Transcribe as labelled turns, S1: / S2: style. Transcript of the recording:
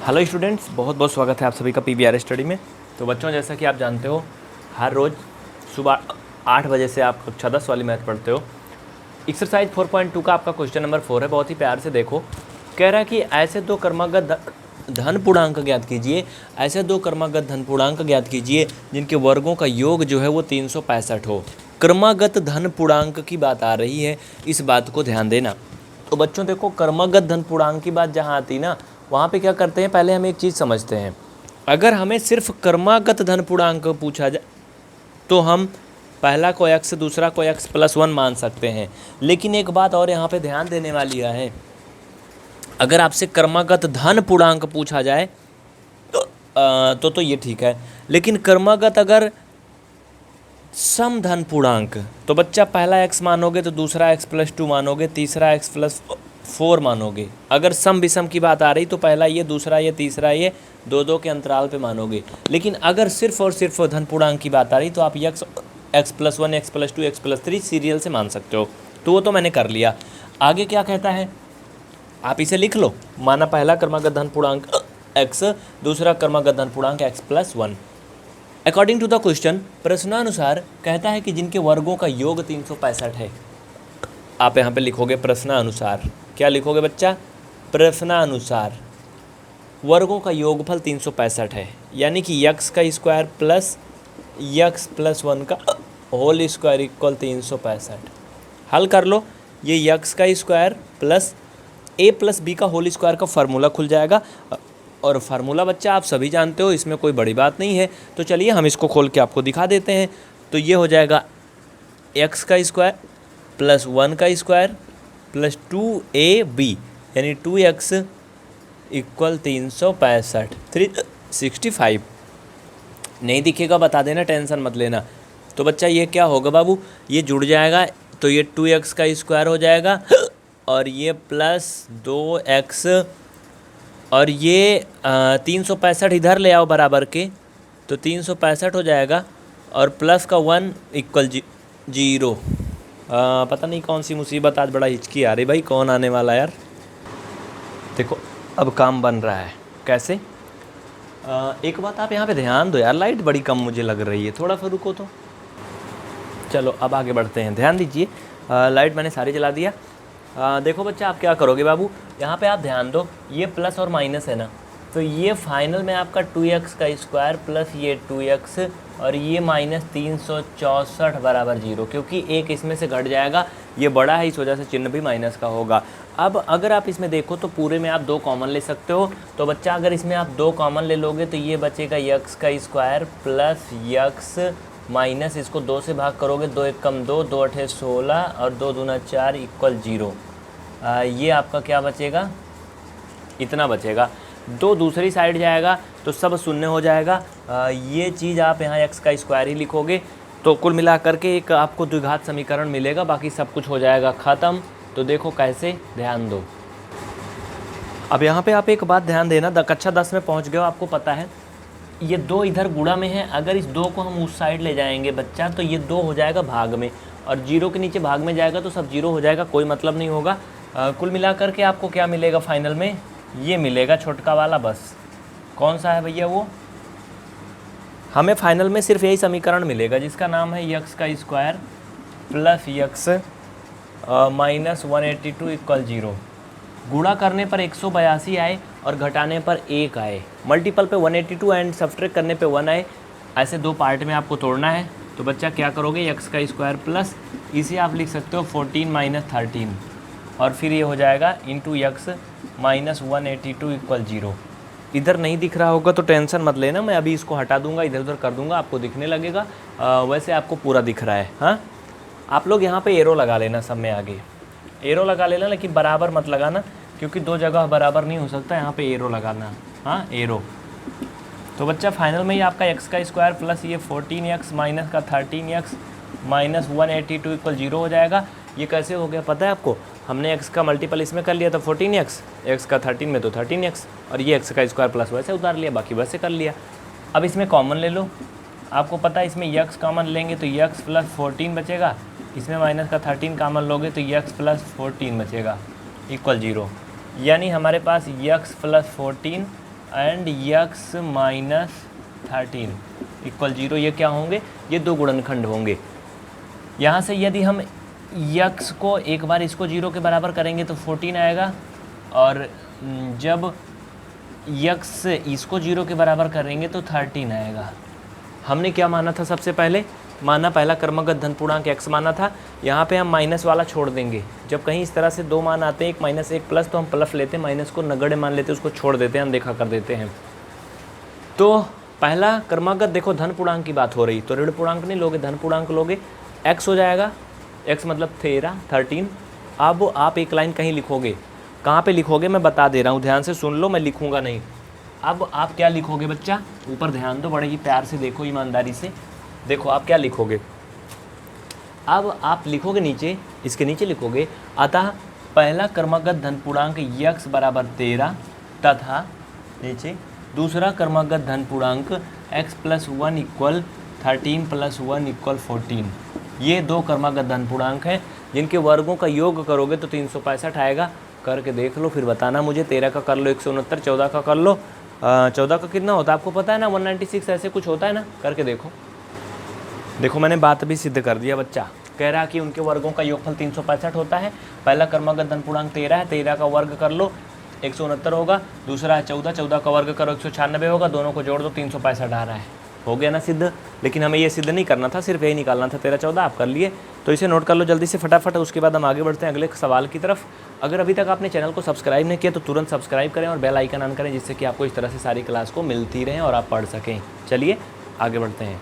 S1: Hello students, बहुत बहुत स्वागत है आप सभी का पीवीआर स्टडी में। तो बच्चों, जैसा कि आप जानते हो, हर रोज़ सुबह 8 बजे से आप कक्षा 10 वाली मैथ पढ़ते हो। एक्सरसाइज 4.2 का आपका क्वेश्चन नंबर 4 है। बहुत ही प्यार से देखो। कह रहा है कि ऐसे दो क्रमागत धन पूर्णांक ज्ञात कीजिए। ऐसे दो क्रमागत धन पूर्णांक ज्ञात कीजिए जिनके वर्गों का योग जो है वो 365 हो। क्रमागत धन पूर्णांक की बात आ रही है, इस बात को ध्यान देना। तो बच्चों देखो, क्रमागत धन पूर्णांक की बात जहाँ आती ना, वहाँ पे क्या करते हैं, पहले हम एक चीज़ समझते हैं। अगर हमें सिर्फ क्रमागत धन पूर्णांक पूछा जाए तो हम पहला को x दूसरा को x+1 मान सकते हैं। लेकिन एक बात और यहाँ पे ध्यान देने वाली है, अगर आपसे क्रमागत धन पूर्णांक पूछा जाए तो ये ठीक है। लेकिन क्रमागत अगर सम धन पूर्णांक, तो बच्चा पहला x मानोगे तो दूसरा x+2 मानोगे, तीसरा x+4 मानोगे। अगर सम विषम की बात आ रही तो पहला ये, दूसरा ये, तीसरा ये, दो के अंतराल पे मानोगे। लेकिन अगर सिर्फ और सिर्फ धन पूर्णांक की बात आ रही तो आप x+1, x+2, x+3 सीरियल से मान सकते हो। तो वो तो मैंने कर लिया। आगे क्या कहता है, आप इसे लिख लो। माना पहला क्रमागत धन पूर्णांक x, दूसरा क्रमागत धन पूर्णांक x+1। According to the question, प्रश्नानुसार कहता है कि जिनके वर्गों का योग 365 है। आप यहाँ पे लिखोगे प्रश्नानुसार। क्या लिखोगे बच्चा? प्रश्नानुसार वर्गों का योगफल 365 है, यानी कि x का स्क्वायर प्लस x+1 का होल स्क्वायर इक्वल 365। हल कर लो। ये x का स्क्वायर प्लस a+b का होल स्क्वायर का फार्मूला खुल जाएगा। और फार्मूला बच्चा आप सभी जानते हो, इसमें कोई बड़ी बात नहीं है। तो चलिए हम इसको खोल के आपको दिखा देते हैं। तो ये हो जाएगा x का स्क्वायर प्लस 1 का स्क्वायर प्लस 2ab, यानी 2x इक्वल 365, 365। नहीं दिखेगा बता देना, टेंशन मत लेना। तो बच्चा ये क्या होगा बाबू, ये जुड़ जाएगा तो ये 2x का स्क्वायर हो जाएगा और ये प्लस 2x और ये 365 इधर ले आओ बराबर के, तो 365 हो जाएगा और प्लस का 1 इक्वल 0। पता नहीं कौन सी मुसीबत, आज बड़ा हिचकी आ रही भाई, कौन आने वाला यार। देखो अब काम बन रहा है। कैसे? एक बात आप यहाँ पे ध्यान दो यार, लाइट बड़ी कम मुझे लग रही है, थोड़ा सा रुको तो। चलो अब आगे बढ़ते हैं, ध्यान दीजिए। लाइट मैंने सारी जला दिया। देखो बच्चा, आप क्या करोगे बाबू, यहाँ पे आप ध्यान दो, ये प्लस और माइनस है ना, तो ये फाइनल में आपका 2x का स्क्वायर प्लस ये 2x और ये माइनस 364 बराबर 0, क्योंकि एक इसमें से घट जाएगा, ये बड़ा है इस वजह से चिन्ह भी माइनस का होगा। अब अगर आप इसमें देखो तो पूरे में आप 2 कॉमन ले सकते हो। तो बच्चा अगर इसमें आप 2 कॉमन ले लोगे तो ये बचेगा x का स्क्वायर प्लस x माइनस, इसको 2 से भाग करोगे, 2 एक कम 2, 2 अठे 16 और 2 दूना 4 इक्वल 0। ये आपका क्या बचेगा, इतना बचेगा। 2 दूसरी साइड जाएगा तो सब शून्य हो जाएगा। ये चीज़ आप यहाँ x का स्क्वायर ही लिखोगे तो कुल मिला करके एक आपको द्विघात समीकरण मिलेगा, बाकी सब कुछ हो जाएगा ख़त्म। तो देखो कैसे, ध्यान दो। अब यहाँ पे आप एक बात ध्यान देना, कक्षा 10 में पहुँच गए हो, आपको पता है ये 2 इधर गुणा में है। अगर इस 2 को हम उस साइड ले जाएंगे बच्चा तो ये 2 हो जाएगा भाग में, और 0 के नीचे भाग में जाएगा तो सब 0 हो जाएगा, कोई मतलब नहीं होगा। कुल मिलाकर के आपको क्या मिलेगा फाइनल में, ये मिलेगा छोटका वाला। बस कौन सा है भैया वो, हमें फाइनल में सिर्फ यही समीकरण मिलेगा जिसका नाम है x का square plus x minus 182 equal 0। गुणा करने पर 182 आए और घटाने पर 1 आए, मल्टीपल पे 182 एंड सब्ट्रैक्ट करने पे 1 आए। ऐसे 2 पार्ट में आपको तोड़ना है। तो बच्चा क्या करोगे, x का स्क्वायर प्लस, इसे आप लिख सकते हो 14 माइनस 13, और फिर ये हो जाएगा इंटू x माइनस 182 इक्वल 0। इधर नहीं दिख रहा होगा तो टेंशन मत लेना, मैं अभी इसको हटा दूंगा, इधर उधर कर दूंगा, आपको दिखने लगेगा। वैसे आपको पूरा दिख रहा है। हाँ, आप लोग यहाँ पे एरो लगा लेना, सब में आगे एरो लगा लेना, लेकिन बराबर मत लगाना क्योंकि 2 जगह बराबर नहीं हो सकता, यहाँ पे एरो लगाना। हाँ, एरो। तो बच्चा फाइनल में ही आपका x का स्क्वायर प्लस ये 14x माइनस का 13x माइनस 182 इक्वल 0 हो जाएगा। ये कैसे हो गया पता है आपको, हमने x का मल्टीपल इसमें कर लिया तो 14x, x का 13 में तो 13x, और ये x का स्क्वायर प्लस वैसे उतार लिया, बाकी वैसे कर लिया। अब इसमें कॉमन ले लो, आपको पता है इसमें x कॉमन लेंगे तो x प्लस 14 बचेगा, इसमें माइनस का 13 कॉमन लोगे तो x प्लस 14 बचेगा इक्वल 0। यानी हमारे पास x plus 14 and x minus 13 equal 0। ये क्या होंगे? ये दो गुणनखंड होंगे। यहाँ से यदि हम यक्स को एक बार इसको 0 के बराबर करेंगे तो 14 आएगा, और जब यक्स इसको 0 के बराबर करेंगे तो 13 आएगा। हमने क्या माना था? सबसे पहले माना पहला क्रमागत धन पूर्णांक x माना था। यहाँ पे हम माइनस वाला छोड़ देंगे। जब कहीं इस तरह से दो मान आते हैं, एक माइनस एक प्लस, तो हम प्लस लेते हैं, माइनस को नगण्य मान लेते हैं, उसको छोड़ देते हैं, अनदेखा कर देते हैं। तो पहला क्रमागत देखो धन पूर्णांक की बात हो रही, तो ऋण पूर्णांक नहीं लोगे, धन पूर्णांक लोगे। x हो जाएगा, x मतलब 13। अब आप एक लाइन कहीं लिखोगे, कहाँ पे लिखोगे मैं बता दे रहा हूँ, ध्यान से सुन लो, मैं लिखूंगा नहीं। अब आप क्या लिखोगे बच्चा? ऊपर ध्यान दो, बड़े ही प्यार से देखो, ईमानदारी से देखो आप क्या लिखोगे। अब आप लिखोगे नीचे, इसके नीचे लिखोगे अतः पहला क्रमागत धन पूर्णांक यक्स बराबर 13 तथा नीचे दूसरा क्रमागत धन पूर्णांक x plus 1 equal 13 plus 1 equal 14। ये दो क्रमागत धन पूर्णांक हैं जिनके वर्गों का योग करोगे तो 365 आएगा। करके देख लो, फिर बताना मुझे। 13 का कर लो 169, 14 का कर लो 14 का कितना होता है आपको पता है ना? 196 ऐसे कुछ होता है ना? करके देखो। देखो मैंने बात भी सिद्ध कर दिया। बच्चा कह रहा कि उनके वर्गों का योगफल 365 होता है। पहला क्रमागत धन पूर्णांक 13 है, 13 का वर्ग कर लो 169 होगा। दूसरा है 14, 14 का वर्ग करो 196 होगा। दोनों को जोड़ दो 365 आ रहा है। हो गया ना सिद्ध? लेकिन हमें ये सिद्ध नहीं करना था, सिर्फ यही निकालना था। 13, 14 आप कर लिए, तो इसे नोट कर लो जल्दी से फटाफट। उसके बाद हम आगे बढ़ते हैं अगले सवाल की तरफ। अगर अभी तक आपने चैनल को सब्सक्राइब नहीं किया तो तुरंत सब्सक्राइब करें और बेल आइकन ऑन करें, जिससे कि आपको इस तरह से सारी क्लास को मिलती रहें और आप पढ़ सकें। चलिए आगे बढ़ते हैं।